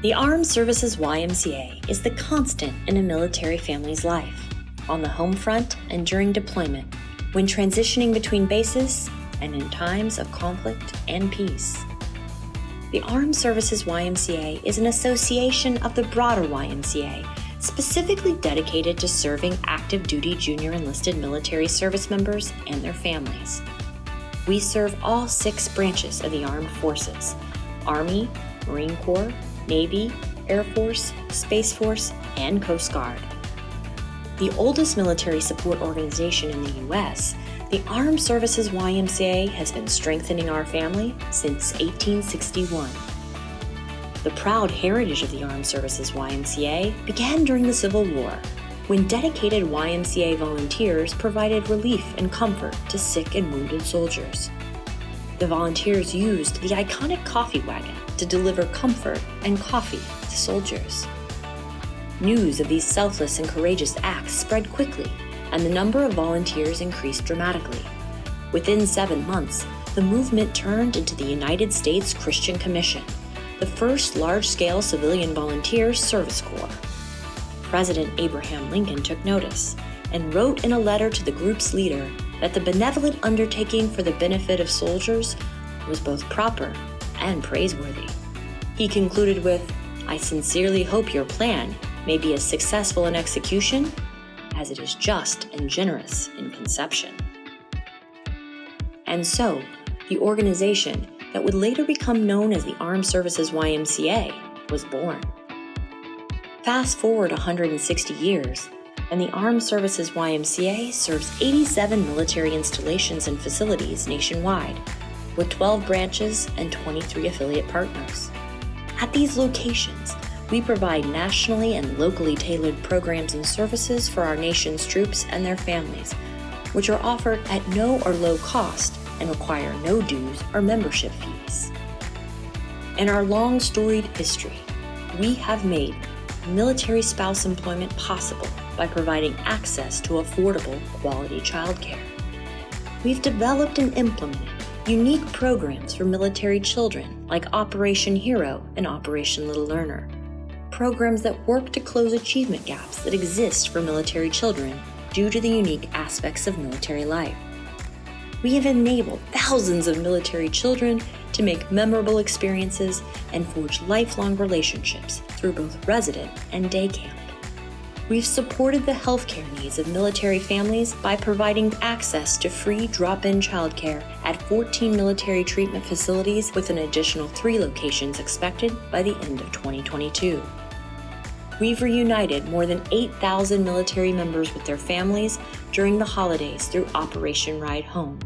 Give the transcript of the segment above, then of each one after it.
The Armed Services YMCA is the constant in a military family's life, on the home front and during deployment, when transitioning between bases, and in times of conflict and peace. The Armed Services YMCA is an association of the broader YMCA, specifically dedicated to serving active duty junior enlisted military service members and their families. We serve all 6 branches of the armed forces: Army, Marine Corps, Navy, Air Force, Space Force, and Coast Guard. The oldest military support organization in the U.S., the Armed Services YMCA has been strengthening our family since 1861. The proud heritage of the Armed Services YMCA began during the Civil War, when dedicated YMCA volunteers provided relief and comfort to sick and wounded soldiers. The volunteers used the iconic coffee wagon to deliver comfort and coffee to soldiers. News of these selfless and courageous acts spread quickly, and the number of volunteers increased dramatically. Within 7 months, the movement turned into the United States Christian Commission, the first large-scale civilian volunteer service corps. President Abraham Lincoln took notice and wrote in a letter to the group's leader that the benevolent undertaking for the benefit of soldiers was both proper and praiseworthy. He concluded with, "I sincerely hope your plan may be as successful in execution as it is just and generous in conception." And so, the organization that would later become known as the Armed Services YMCA was born. Fast forward 160 years, and the Armed Services YMCA serves 87 military installations and facilities nationwide, with 12 branches and 23 affiliate partners. At these locations, we provide nationally and locally tailored programs and services for our nation's troops and their families, which are offered at no or low cost and require no dues or membership fees. In our long storied history, we have made military spouse employment possible by providing access to affordable, quality childcare. We've developed and implemented unique programs for military children like Operation Hero and Operation Little Learner, programs that work to close achievement gaps that exist for military children due to the unique aspects of military life. We have enabled thousands of military children to make memorable experiences and forge lifelong relationships through both resident and day camp. We've supported the healthcare needs of military families by providing access to free drop-in childcare at 14 military treatment facilities, with an additional 3 locations expected by the end of 2022. We've reunited more than 8,000 military members with their families during the holidays through Operation Ride Home.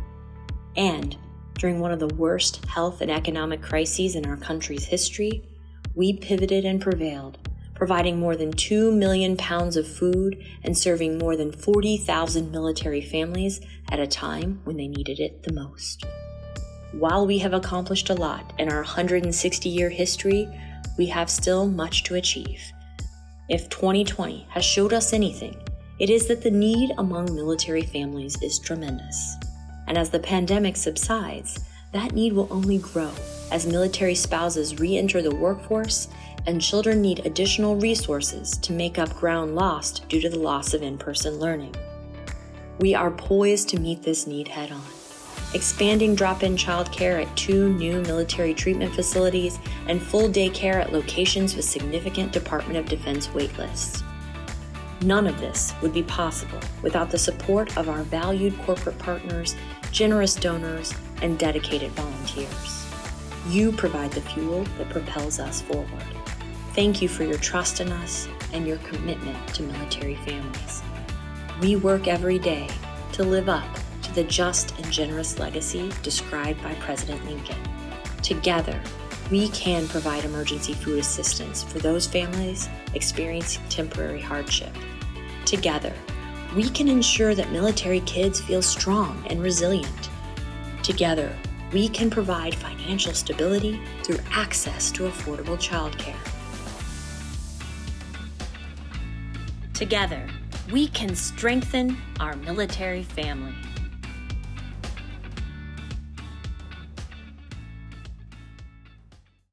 And during one of the worst health and economic crises in our country's history, we pivoted and prevailed, providing more than 2 million pounds of food and serving more than 40,000 military families at a time when they needed it the most. While we have accomplished a lot in our 160-year history, we have still much to achieve. If 2020 has showed us anything, it is that the need among military families is tremendous. And as the pandemic subsides, that need will only grow as military spouses re-enter the workforce and children need additional resources to make up ground lost due to the loss of in-person learning. We are poised to meet this need head-on, expanding drop-in childcare at 2 new military treatment facilities and full daycare at locations with significant Department of Defense waitlists. None of this would be possible without the support of our valued corporate partners, generous donors, and dedicated volunteers. You provide the fuel that propels us forward. Thank you for your trust in us and your commitment to military families. We work every day to live up to the just and generous legacy described by President Lincoln. Together, we can provide emergency food assistance for those families experiencing temporary hardship. Together, we can ensure that military kids feel strong and resilient. Together, we can provide financial stability through access to affordable childcare. Together, we can strengthen our military family.